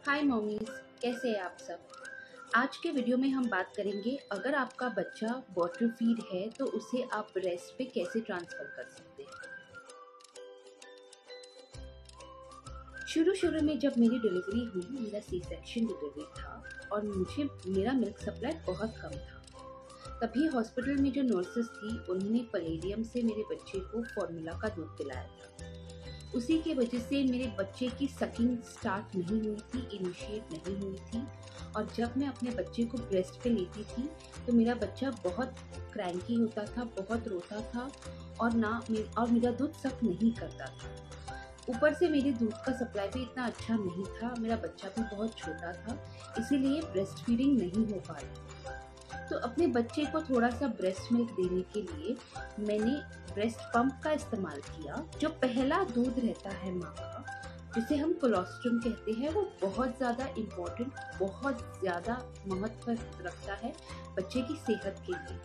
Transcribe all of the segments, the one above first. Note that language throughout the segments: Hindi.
हाय मॉमीज, कैसे हैं आप सब। आज के वीडियो में हम बात करेंगे अगर आपका बच्चा बॉटल फीड है तो उसे आप ब्रेस्ट पे कैसे ट्रांसफ़र कर सकते हैं। शुरू में जब मेरी डिलीवरी हुई, मेरा सी सेक्शन डिलीवरी था और मेरा मिल्क सप्लाई बहुत कम था। तभी हॉस्पिटल में जो नर्सेस थी उन्होंने पलेडियम से मेरे बच्चे को फॉर्मूला का दूध पिलाया था। उसी की वजह से मेरे बच्चे की सकिंग स्टार्ट नहीं हुई थी, इनिशिएट नहीं हुई थी। और जब मैं अपने बच्चे को ब्रेस्ट पे लेती थी तो मेरा बच्चा बहुत क्रैंकी होता था, बहुत रोता था और मेरा दूध सक नहीं करता था। ऊपर से मेरे दूध का सप्लाई भी इतना अच्छा नहीं था, मेरा बच्चा भी बहुत छोटा था, इसीलिए ब्रेस्ट फीडिंग नहीं हो पाई। तो अपने बच्चे को थोड़ा सा ब्रेस्ट मिल्क देने के लिए मैंने ब्रेस्ट पंप का इस्तेमाल किया। जो पहला दूध रहता है माँ का, जिसे हम कोलोस्ट्रम कहते हैं, वो बहुत ज़्यादा इम्पोर्टेंट, बहुत ज़्यादा महत्व रखता है बच्चे की सेहत के लिए।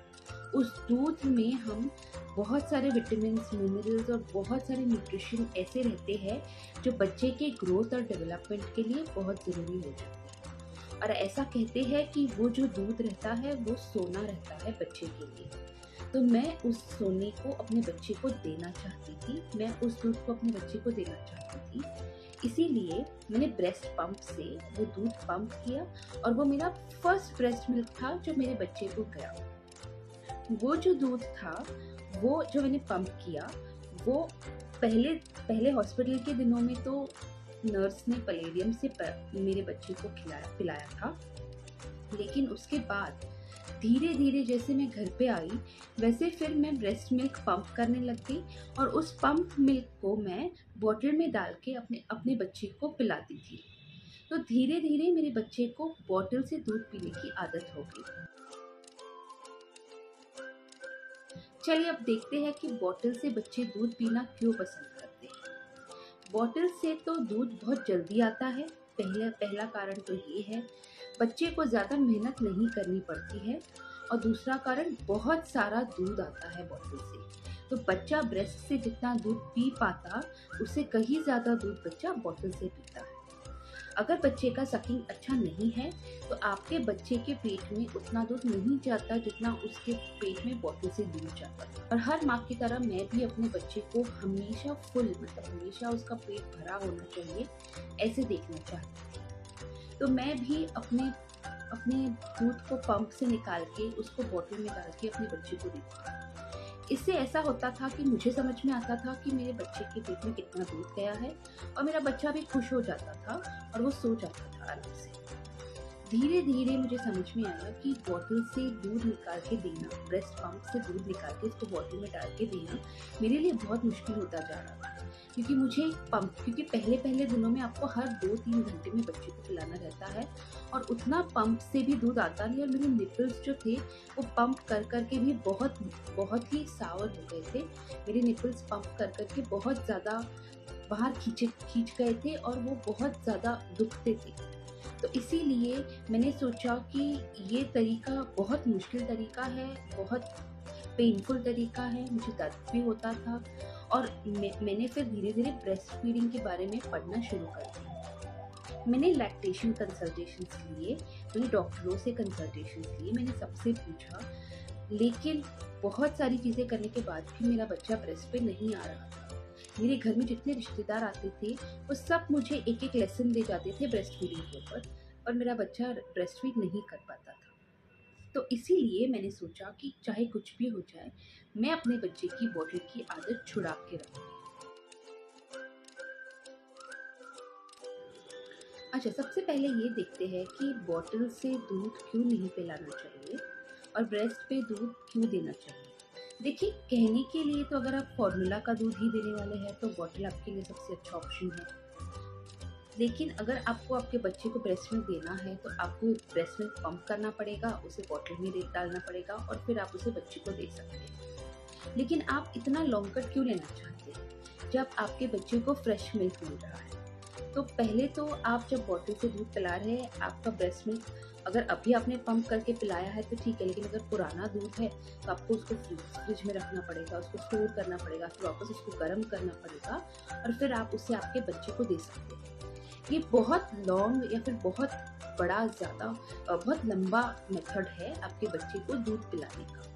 उस दूध में हम बहुत सारे विटामिन, मिनरल्स और बहुत सारे न्यूट्रिशन ऐसे रहते हैं जो बच्चे के ग्रोथ और डेवलपमेंट के लिए बहुत ज़रूरी हो जाते हैं। और ऐसा कहते हैं कि वो जो दूध रहता है वो सोना रहता है बच्चे के लिए। तो मैं उस सोने को अपने बच्चे को देना चाहती थी, मैं उस दूध को अपने बच्चे को देना चाहती थी। इसीलिए मैंने ब्रेस्ट पंप से वो दूध पंप किया और वो मेरा फर्स्ट ब्रेस्ट मिल्क था जो मेरे बच्चे को गया। वो जो दूध था, वो जो मैंने पंप किया, वो पहले हॉस्पिटल के दिनों में तो नर्स ने पलेडियम से मेरे बच्चे को पिलाया था। लेकिन उसके बाद धीरे धीरे जैसे मैं घर पे आई, वैसे फिर मैं ब्रेस्ट मिल्क पंप करने लग गई और उस पंप मिल्क को मैं बॉटल में डाल के अपने बच्चे को पिलाती थी। तो धीरे धीरे मेरे बच्चे को बॉटल से दूध पीने की आदत हो गई। चलिए अब देखते हैं कि बॉटल से बच्चे दूध पीना क्यों पसंद करते हैं। बॉटल से तो दूध बहुत जल्दी आता है। पहला कारण तो ये है, बच्चे को ज़्यादा मेहनत नहीं करनी पड़ती है। और दूसरा कारण, बहुत सारा दूध आता है बॉटल से। तो बच्चा ब्रेस्ट से जितना दूध पी पाता, उससे कहीं ज़्यादा दूध बच्चा बॉटल से पीता है। अगर बच्चे का सकिंग अच्छा नहीं है तो आपके बच्चे के पेट में उतना दूध नहीं जाता जितना उसके पेट में बॉटल से दूध जाता है। और हर माँ की तरह मैं भी अपने बच्चे को हमेशा फुल, मतलब हमेशा उसका पेट भरा होना चाहिए, ऐसे देखना चाहती थी। तो मैं भी अपने दूध को पंप से निकाल के उसको बॉटल में डाल के अपने बच्चे को देती। इससे ऐसा होता था कि मुझे समझ में आता था कि मेरे बच्चे के पेट में कितना दूध गया है और मेरा बच्चा भी खुश हो जाता था और वो सो जाता था आराम से। धीरे धीरे मुझे समझ में आया कि बॉटल से दूध निकाल के देना, ब्रेस्ट पंप से दूध निकाल के इसको बॉटल में डाल के देना मेरे लिए बहुत मुश्किल होता जा रहा था। क्योंकि पहले दिनों में आपको हर 2-3 घंटे में बच्चे को पिलाना रहता है और उतना पंप से भी दूध आता नहीं। और मेरे निपल्स जो थे वो पंप कर के भी बहुत ही सावर हो गए थे। मेरे निपल्स पंप कर के बहुत ज़्यादा बाहर खींच गए थे और वो बहुत ज़्यादा दुखते थे। तो इसीलिए मैंने सोचा कि ये तरीका बहुत मुश्किल तरीका है, बहुत पेनफुल तरीका है, मुझे दर्द भी होता था। और मैंने फिर धीरे धीरे ब्रेस्ट फीडिंग के बारे में पढ़ना शुरू कर दिया। मैंने लैक्टेशन कंसल्टेशंस लिए, मैंने डॉक्टरों से कंसल्टेशंस लिए, मैंने सबसे पूछा। लेकिन बहुत सारी चीज़ें करने के बाद भी मेरा बच्चा ब्रेस्ट पे नहीं आ रहा था। मेरे घर में जितने रिश्तेदार आते थे वो सब मुझे एक लेसन दे जाते थे ब्रेस्ट फीडिंग के ऊपर, और मेरा बच्चा ब्रेस्ट फीड नहीं कर पाता था। तो इसीलिए मैंने सोचा कि चाहे कुछ भी हो जाए, मैं अपने बच्चे की बॉटल की आदत छुड़ा के रखूंगी। अच्छा, सबसे पहले ये देखते हैं कि बॉटल से दूध क्यों नहीं पिलाना चाहिए और ब्रेस्ट पे दूध क्यों देना चाहिए। देखिए, कहने के लिए तो अगर आप फॉर्मूला का दूध ही देने वाले हैं तो बॉटल आपके लिए सबसे अच्छा ऑप्शन है। लेकिन अगर आपको आपके बच्चे को ब्रेस्ट मिल्क देना है तो आपको ब्रेस्ट मिल्क पंप करना पड़ेगा, उसे बॉटल में डालना पड़ेगा और फिर आप उसे बच्चे को दे सकते हैं। लेकिन आप इतना लॉन्ग कट क्यों लेना चाहते हैं जब आपके बच्चे को फ्रेश मिल्क मिल रहा है। तो पहले तो आप जब बॉटल से दूध पिला रहे हैं, आपका ब्रेस्ट मिल्क अगर अभी आपने पंप करके पिलाया है तो ठीक है, लेकिन अगर पुराना दूध है तो आपको उसको फ्रिज में रखना पड़ेगा, उसको स्टोर करना पड़ेगा, फिर वापस उसको गर्म करना पड़ेगा और फिर आप उसे आपके बच्चे को दे सकते हैं। ये बहुत लॉन्ग या फिर बहुत बड़ा बहुत लंबा मेथड है आपके बच्चे को दूध पिलाने का।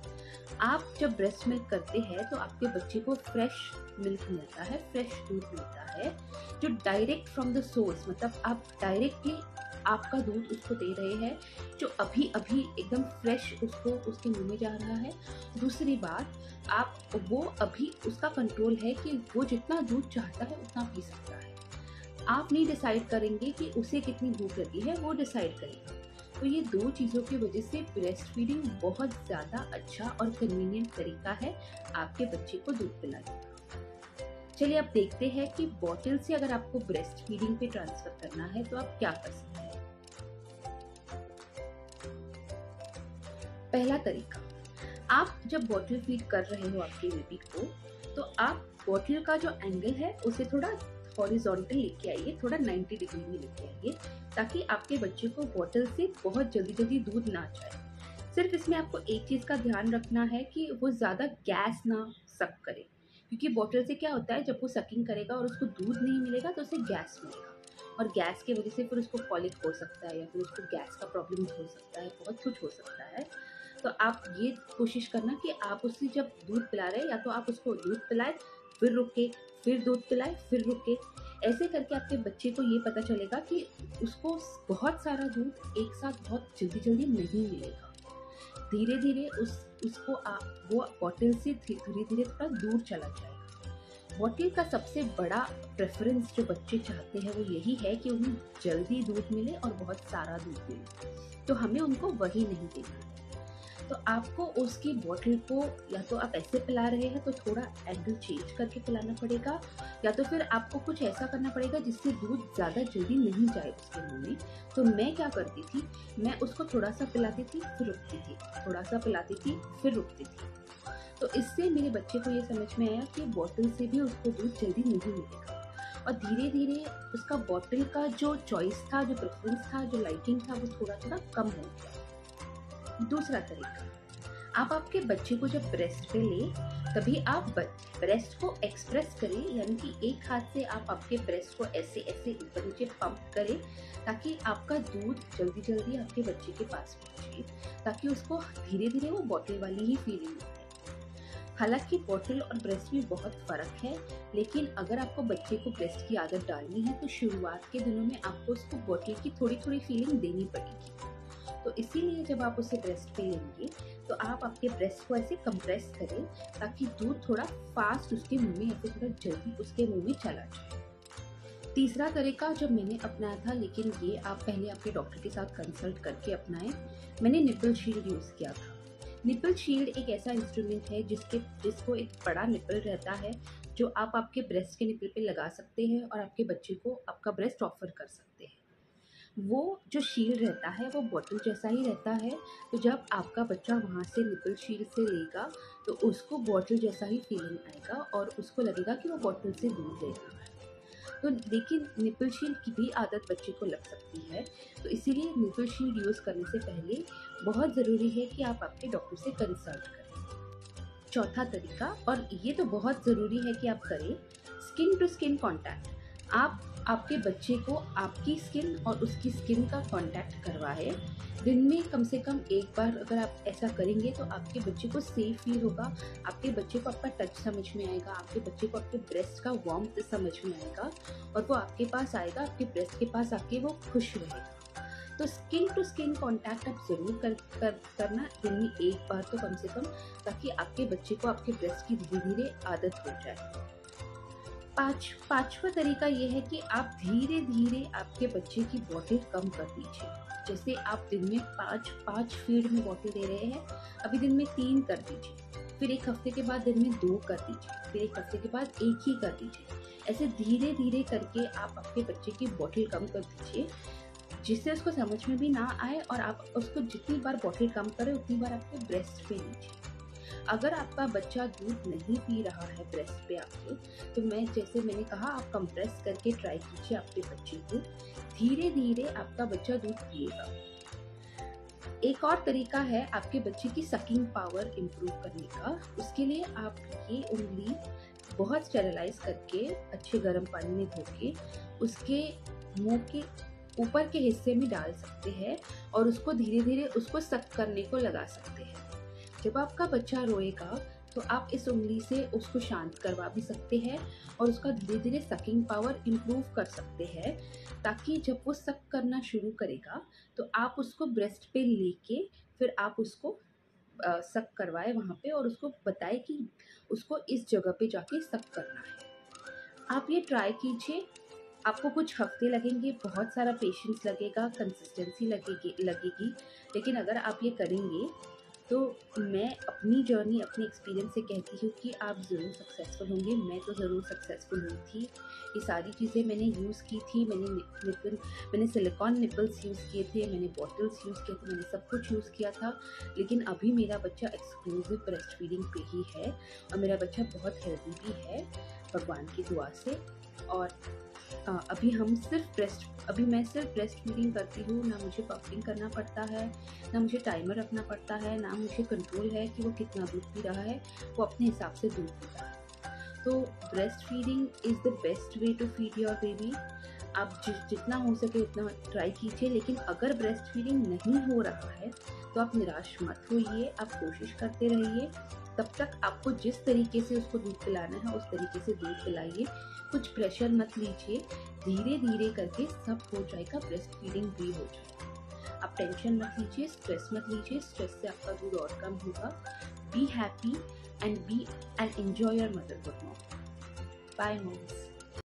आप जब ब्रेस्ट मिल्क करते हैं तो आपके बच्चे को फ्रेश मिल्क मिलता है, फ्रेश दूध मिलता है, जो डायरेक्ट फ्रॉम द सोर्स, मतलब आप डायरेक्टली आपका दूध उसको दे रहे हैं, जो अभी अभी एकदम फ्रेश उसको उसके मुंह में जा रहा है। दूसरी बात, वो अभी उसका कंट्रोल है कि वो जितना दूध चाहता है उतना पी सकता है। आप नहीं डिसाइड करेंगे कि उसे कितनी भूख लगी है, वो डिसाइड करेगा। तो ये 2 चीज़ों की वजह से ब्रेस्ट फीडिंग बहुत ज़्यादा अच्छा और कन्वीनियंट तरीका है आपके बच्चे को दूध पिलाने का। चलिए अब देखते हैं कि बॉटल से अगर आपको ब्रेस्ट फीडिंग पे ट्रांसफर करना है तो आप क्या कर सकते हैं। पहला तरीका, आप जब बॉटल फीड कर रहे हो आपके बेबी को, तो आप बॉटल का जो एंगल है उसे थोड़ा हॉरिजॉन्टल लेके आइए, थोड़ा 90 डिग्री में लेके आइए, ताकि आपके बच्चे को बॉटल से बहुत जल्दी जल्दी दूध ना जाए। सिर्फ इसमें आपको एक चीज़ का ध्यान रखना है कि वो ज़्यादा गैस ना सक करे, क्योंकि बॉटल से क्या होता है, जब वो सकिंग करेगा और उसको दूध नहीं मिलेगा तो उसे गैस मिलेगा, और गैस की वजह से फिर उसको कॉलिक हो सकता है या फिर उसको गैस का प्रॉब्लम हो सकता है, बहुत कुछ हो सकता है। तो आप ये कोशिश करना कि आप उसे जब दूध पिला रहे हैं, या तो आप उसको दूध पिलाएं, फिर रुके, फिर दूध पिलाएं, फिर रुके। ऐसे करके आपके बच्चे को ये पता चलेगा कि उसको बहुत सारा दूध एक साथ बहुत जल्दी जल्दी नहीं मिलेगा। धीरे धीरे वो बॉटल से धीरे धीरे थोड़ा दूर चला जाएगा। बॉटल का सबसे बड़ा प्रेफरेंस जो बच्चे चाहते हैं वो यही है कि उन्हें जल्दी दूध मिले और बहुत सारा दूध मिले, तो हमें उनको वही नहीं देना। तो आपको उसकी बॉटल को या तो आप ऐसे पिला रहे हैं तो थोड़ा एंगल चेंज करके पिलाना पड़ेगा, या तो फिर आपको कुछ ऐसा करना पड़ेगा जिससे दूध ज़्यादा जल्दी नहीं जाए उसके मुंह में। तो मैं क्या करती थी, मैं उसको थोड़ा सा पिलाती थी फिर रुकती थी, थोड़ा सा पिलाती थी फिर रुकती थी। तो इससे मेरे बच्चे को ये समझ में आया कि बॉटल से भी उसको दूध जल्दी नहीं मिलेगा, और धीरे धीरे उसका बॉटल का जो चॉइस था, जो प्रेफरेंस था, जो लाइकिंग था, वो थोड़ा थोड़ा कम हो गया। दूसरा तरीका, आप आपके बच्चे को जब ब्रेस्ट पे ले, तभी आप ब्रेस्ट को एक्सप्रेस करें, यानी कि एक हाथ से आप आपके ब्रेस्ट को ऐसे ऐसे ऊपर नीचे पंप करें, ताकि आपका दूध जल्दी जल्दी आपके बच्चे के पास पहुंचे, ताकि उसको धीरे धीरे वो बॉटल वाली ही फीलिंग आए। हालांकि बॉटल और ब्रेस्ट में बहुत फ़र्क है, लेकिन अगर आपको बच्चे को ब्रेस्ट की आदत डालनी है तो शुरुआत के दिनों में आपको उसको बॉटल की थोड़ी थोड़ी फीलिंग देनी पड़ेगी। तो इसीलिए जब आप उसे ब्रेस्ट पे लेंगे तो आप आपके ब्रेस्ट को ऐसे कंप्रेस करें, ताकि दूध थोड़ा फास्ट उसके मुंह में या फिर थोड़ा जल्दी उसके मुंह में चला जाए। तीसरा तरीका जो मैंने अपनाया था, लेकिन ये आप पहले आपके डॉक्टर के साथ कंसल्ट करके अपनाएं, मैंने निपल शील्ड यूज़ किया था। निपल शील्ड एक ऐसा इंस्ट्रूमेंट है जिसको एक बड़ा निपल रहता है, जो आप आपके ब्रेस्ट के निपल पे लगा सकते हैं और आपके बच्चे को आपका ब्रेस्ट ऑफर कर सकते हैं। वो जो शील्ड रहता है वो बॉटल जैसा ही रहता है, तो जब आपका बच्चा वहाँ से निपल शील्ड से लेगा तो उसको बॉटल जैसा ही फीलिंग आएगा और उसको लगेगा कि वो बॉटल से दूध ले रहा है। तो लेकिन निपल शील्ड की भी आदत बच्चे को लग सकती है, तो इसीलिए निपल शील्ड यूज़ करने से पहले बहुत ज़रूरी है कि आप आपके डॉक्टर से कंसल्ट करें। चौथा तरीका, और ये तो बहुत ज़रूरी है कि आप करें, स्किन टू स्किन कॉन्टैक्ट। आप आपके बच्चे को आपकी स्किन और उसकी स्किन का कांटेक्ट करवाएं। दिन में कम से कम एक बार अगर आप ऐसा करेंगे तो आपके बच्चे को सेफ फील होगा, आपके बच्चे को आपका टच समझ में आएगा, आपके बच्चे को आपके ब्रेस्ट का वार्मथ समझ में आएगा, और वो आपके पास आएगा, आपके ब्रेस्ट के पास आके वो खुश रहेगा। तो स्किन टू स्किन कांटेक्ट आप ज़रूर करना, दिन में एक बार तो कम से कम, ताकि आपके बच्चे को आपके ब्रेस्ट की धीरे धीरे आदत हो जाए। पांचवा तरीका ये है कि आप धीरे धीरे आपके बच्चे की बॉटल कम कर दीजिए। जैसे आप दिन में पाँच फीड में बॉटल दे रहे हैं, अभी दिन में 3 कर दीजिए, फिर एक हफ्ते के बाद दिन में 2 कर दीजिए, फिर एक हफ्ते के बाद 1 ही कर दीजिए। ऐसे धीरे धीरे करके आप आपके बच्चे की बॉटल कम कर दीजिए, जिससे उसको समझ में भी ना आए, और आप उसको जितनी बार बॉटल कम करें उतनी बार आपके ब्रेस्ट पे लीजिए। अगर आपका बच्चा दूध नहीं पी रहा है ब्रेस्ट पे आपके, तो जैसे मैंने कहा, आप कंप्रेस करके ट्राई कीजिए आपके बच्चे को, धीरे धीरे आपका बच्चा दूध पिएगा। एक और तरीका है आपके बच्चे की सकिंग पावर इम्प्रूव करने का। उसके लिए आप ये उंगली बहुत स्टेरिलाइज करके अच्छे गर्म पानी में धो के उसके मुंह के ऊपर के हिस्से में डाल सकते हैं और उसको धीरे धीरे उसको सक करने को लगा सकते हैं। जब आपका बच्चा रोएगा तो आप इस उंगली से उसको शांत करवा भी सकते हैं और उसका धीरे धीरे सकिंग पावर इम्प्रूव कर सकते हैं, ताकि जब वो सक करना शुरू करेगा तो आप उसको ब्रेस्ट पे लेके फिर आप उसको सक करवाए वहाँ पे और उसको बताए कि उसको इस जगह पे जाके सक करना है। आप ये ट्राई कीजिए। आपको कुछ हफ्ते लगेंगे, बहुत सारा पेशेंस लगेगा, कंसिस्टेंसी लगेगी, लेकिन अगर आप ये करेंगे तो मैं अपनी जर्नी, अपने एक्सपीरियंस से कहती हूँ कि आप ज़रूर सक्सेसफुल होंगे। मैं तो ज़रूर सक्सेसफुल हुई थी। ये सारी चीज़ें मैंने यूज़ की थी। मैंने सिलिकॉन निपल्स यूज़ किए थे, मैंने बॉटल्स यूज़ किए थे, मैंने सब कुछ यूज़ किया था। लेकिन अभी मेरा बच्चा एक्सक्लूसिव ब्रेस्ट फीडिंग पे ही है और मेरा बच्चा बहुत हेल्दी भी है भगवान की दुआ से। और अभी मैं सिर्फ ब्रेस्ट फीडिंग करती हूँ। ना मुझे पम्पिंग करना पड़ता है, ना मुझे टाइमर रखना पड़ता है, ना मुझे कंट्रोल है कि वो कितना दूध पी रहा है। वो अपने हिसाब से दूध पीता है। तो breast feeding is the best way to feed your baby. आप जितना हो सके उतना ट्राई कीजिए, लेकिन अगर ब्रेस्ट फीडिंग नहीं हो रहा है तो आप निराश मत होइए, आप कोशिश करते रहिए। तब तक आपको जिस तरीके से उसको दूध पिलाना है उस तरीके से दूध पिलाइए। कुछ प्रेशर मत लीजिए, धीरे धीरे करके सब हो जाएगा, ब्रेस्ट फीडिंग भी हो जाएगा। आप टेंशन मत लीजिए, स्ट्रेस मत लीजिए, स्ट्रेस से आपका दूध और कम होगा। Be happy and enjoy your motherhood mom. Bye moms.